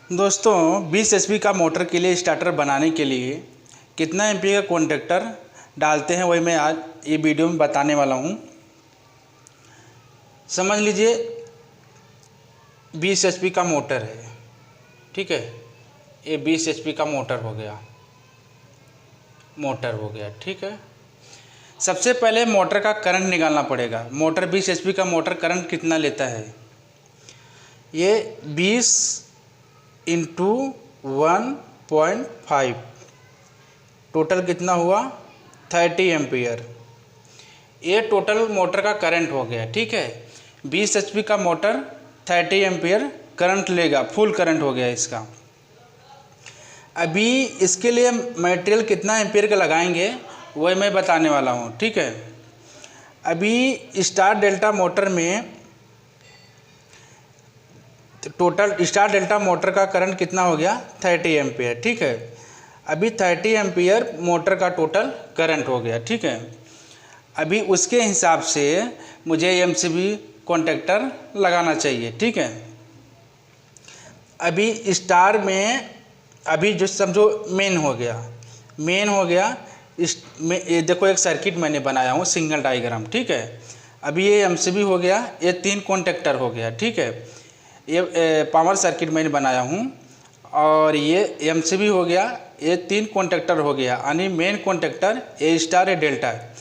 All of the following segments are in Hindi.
दोस्तों 20 एचपी का मोटर के लिए स्टार्टर बनाने के लिए कितना एम्पीयर का कॉन्टेक्टर डालते हैं वही मैं आज ये वीडियो में बताने वाला हूँ। समझ लीजिए 20 एचपी का मोटर है, ठीक है। ये 20 एचपी का मोटर हो गया, ठीक है। सबसे पहले मोटर का करंट निकालना पड़ेगा। मोटर 20 एचपी का मोटर करंट कितना लेता है, ये 20 इंटू 1.5 टोटल कितना हुआ 30 एम्पियर। ये टोटल मोटर का करंट हो गया, ठीक है। 20 एचपी का मोटर 30 एम्पियर करंट लेगा, फुल करंट हो गया इसका। अभी इसके लिए मटेरियल कितना एम्पियर का लगाएंगे वही मैं बताने वाला हूँ, ठीक है। अभी स्टार डेल्टा मोटर में टोटल स्टार डेल्टा मोटर का करंट कितना हो गया 30 एम्पियर, ठीक है। अभी 30 एम्पियर मोटर का टोटल करंट हो गया, ठीक है। अभी उसके हिसाब से मुझे एमसीबी कॉन्टेक्टर लगाना चाहिए, ठीक है। अभी स्टार में अभी जो समझो मेन हो गया इस में ये देखो एक सर्किट मैंने बनाया हूँ सिंगल डायग्राम, ठीक है। अभी ये एमसीबी हो गया, ये 3 कॉन्टेक्टर हो गया, ठीक है। ये पावर सर्किट मैंने बनाया हूँ और ये एमसीबी हो गया, ये 3 कॉन्टेक्टर हो गया, यानी मेन कॉन्टेक्टर ए स्टार है डेल्टा है।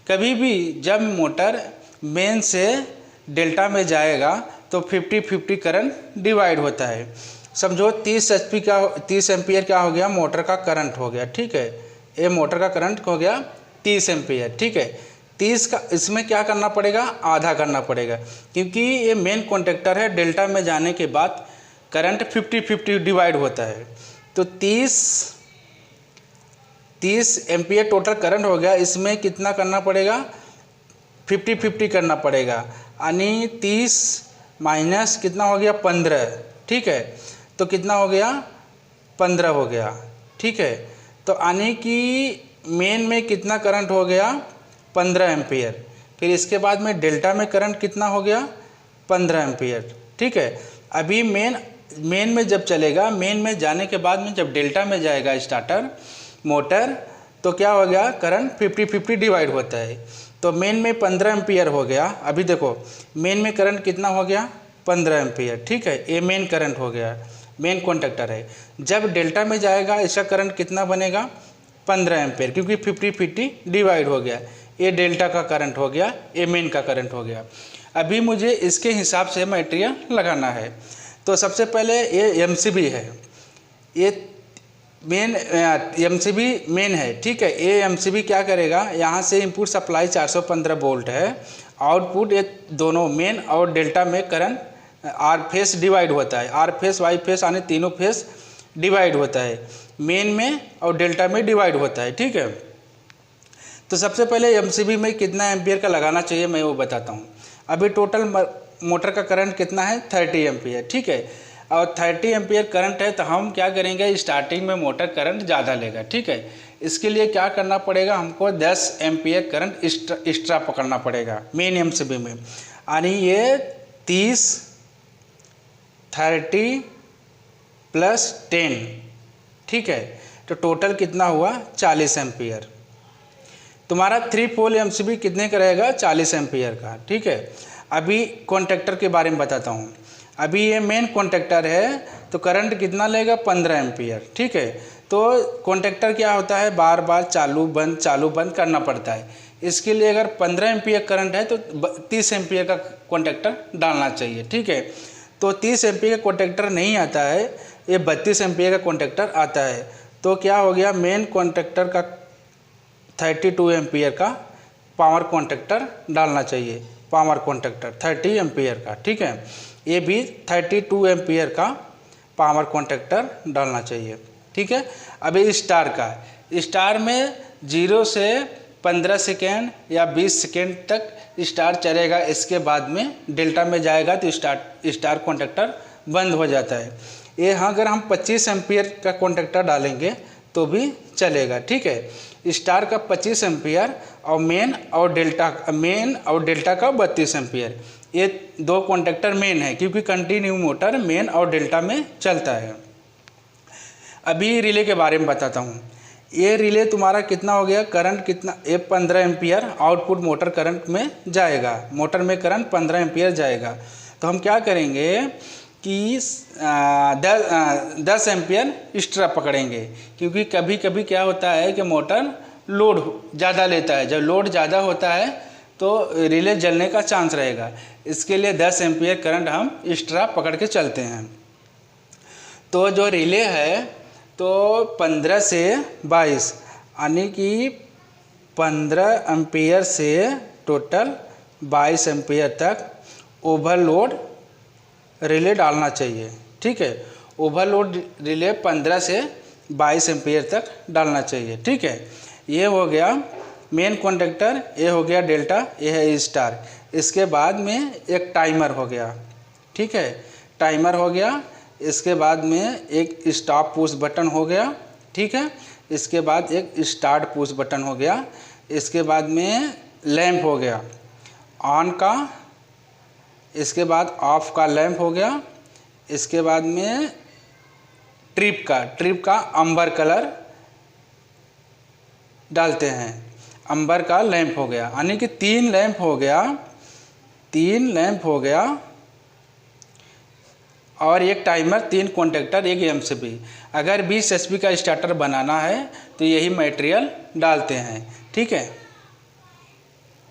कभी भी जब मोटर मेन से डेल्टा में जाएगा तो 50-50 करंट डिवाइड होता है। समझो 30 एम्पियर क्या हो गया मोटर का करंट हो गया, ठीक है। ये मोटर का करंट हो गया 30 एम्पियर, ठीक है। 30 का इसमें क्या करना पड़ेगा, आधा करना पड़ेगा, क्योंकि ये मेन कॉन्टेक्टर है। डेल्टा में जाने के बाद करंट 50-50 डिवाइड होता है। तो 30 एम्पियर टोटल करंट हो गया, इसमें कितना करना पड़ेगा 50-50 करना पड़ेगा, यानी 30 माइनस कितना हो गया 15, ठीक है। तो कितना हो गया 15 हो गया, ठीक है। तो यानी कि मेन में कितना करंट हो गया 15 एम्पियर। फिर इसके बाद में डेल्टा में करंट कितना हो गया 15 एम्पियर, ठीक है। अभी मेन में जब चलेगा, मेन में जाने के बाद में जब डेल्टा में जाएगा स्टार्टर मोटर, तो क्या हो गया करंट 50-50 डिवाइड होता है। तो मेन में 15 एम्पियर हो गया। अभी देखो मेन में करंट कितना हो गया 15 एम्पियर, ठीक है। ये मेन करंट हो गया, मेन कॉन्टेक्टर है। जब डेल्टा में जाएगा इसका करंट कितना बनेगा 15 एम्पियर, क्योंकि 50-50 डिवाइड हो गया। ये डेल्टा का करंट हो गया, ये मेन का करंट हो गया। अभी मुझे इसके हिसाब से मटेरियल लगाना है। तो सबसे पहले ये एमसीबी है, ये मेन एमसीबी मेन है, ठीक है। ये एमसीबी क्या करेगा, यहाँ से इनपुट सप्लाई 415 वोल्ट है, आउटपुट ये दोनों मेन और डेल्टा में करंट आर फेस डिवाइड होता है। आर फेस वाई फेस आने तीनों फेस डिवाइड होता है, मेन में और डेल्टा में डिवाइड होता है, ठीक है। तो सबसे पहले एमसीबी में कितना एम्पियर का लगाना चाहिए मैं वो बताता हूँ। अभी टोटल मोटर का करंट कितना है 30 एम्पियर, ठीक है। और 30 एम्पियर करंट है तो हम क्या करेंगे, स्टार्टिंग में मोटर करंट ज़्यादा लेगा, ठीक है। इसके लिए क्या करना पड़ेगा, हमको 10 एम्पियर करंट एक्स्ट्रा पकड़ना पड़ेगा मेन एमसीबी में, यानी ये 30 प्लस 10, ठीक है। तो टोटल कितना हुआ 40 एम्पियर। तुम्हारा 3 पोल एमसीबी कितने का रहेगा 40 एम्पियर का, ठीक है। अभी कॉन्टेक्टर के बारे में बताता हूँ। अभी ये मेन कॉन्टेक्टर है तो करंट कितना लेगा 15 एम्पियर, ठीक है। तो कॉन्टेक्टर क्या होता है, बार बार चालू बंद करना पड़ता है। इसके लिए अगर 15 एम्पियर करंट है तो 30 एम्पियर का कॉन्टेक्टर डालना चाहिए, ठीक है। तो 30 एम्पियर का कॉन्टेक्टर नहीं आता है, ये 32 एम्पियर का कॉन्टेक्टर आता है। तो क्या हो गया, मेन कॉन्टेक्टर का 32 एम्पियर का पावर कॉन्टेक्टर डालना चाहिए, पावर कॉन्टेक्टर 30 एम्पियर का, ठीक है। ये भी 32 एम्पियर का पावर कॉन्टेक्टर डालना चाहिए, ठीक है। अभी स्टार में 0 से 15 सेकेंड या 20 सेकेंड तक स्टार चलेगा। इसके बाद में डेल्टा में जाएगा तो स्टार कॉन्टेक्टर बंद हो जाता है। ये हाँ, अगर हम 25 एम्पियर का कॉन्टेक्टर डालेंगे तो भी चलेगा, ठीक है। स्टार का 25 एम्पियर और मेन और डेल्टा का 32 एम्पियर, ये 2 कॉन्टेक्टर मेन है, क्योंकि कंटिन्यू मोटर मेन और डेल्टा में चलता है। अभी रिले के बारे में बताता हूँ। ये रिले तुम्हारा कितना हो गया, करंट कितना, ये 15 एम्पियर आउटपुट मोटर करंट में जाएगा, मोटर में करंट 15 एम्पियर जाएगा। तो हम क्या करेंगे कि 10 एम्पियर एक्स्ट्रा पकड़ेंगे, क्योंकि कभी कभी क्या होता है कि मोटर लोड ज़्यादा लेता है। जब लोड ज़्यादा होता है तो रिले जलने का चांस रहेगा, इसके लिए 10 एम्पियर करंट हम एक्स्ट्रा पकड़ के चलते हैं। तो जो रिले है तो 15 से 22 यानी कि 15 एम्पियर से टोटल 22 एम्पियर तक ओवरलोड रिले डालना चाहिए। ठीक है, ओवरलोड रिले 15 से 22 एम्पियर तक डालना चाहिए। ठीक है, ये हो गया मेन कंडक्टर, ये हो गया डेल्टा, ये है स्टार। इसके बाद में एक टाइमर हो गया। ठीक है, टाइमर हो गया। इसके बाद में एक स्टॉप पुश बटन हो गया। ठीक है, इसके बाद एक स्टार्ट पुश बटन हो गया। इसके बाद में लैंप हो गया ऑन का, इसके बाद ऑफ का लैंप हो गया। इसके बाद में ट्रिप का अंबर कलर डालते हैं, अंबर का लैंप हो गया, यानी कि 3 लैंप हो गया, 3 लैंप हो गया, और एक टाइमर, 3 कॉन्टेक्टर, एक एमसीबी। अगर 20 एचपी का स्टार्टर बनाना है तो यही मटेरियल डालते हैं। ठीक है।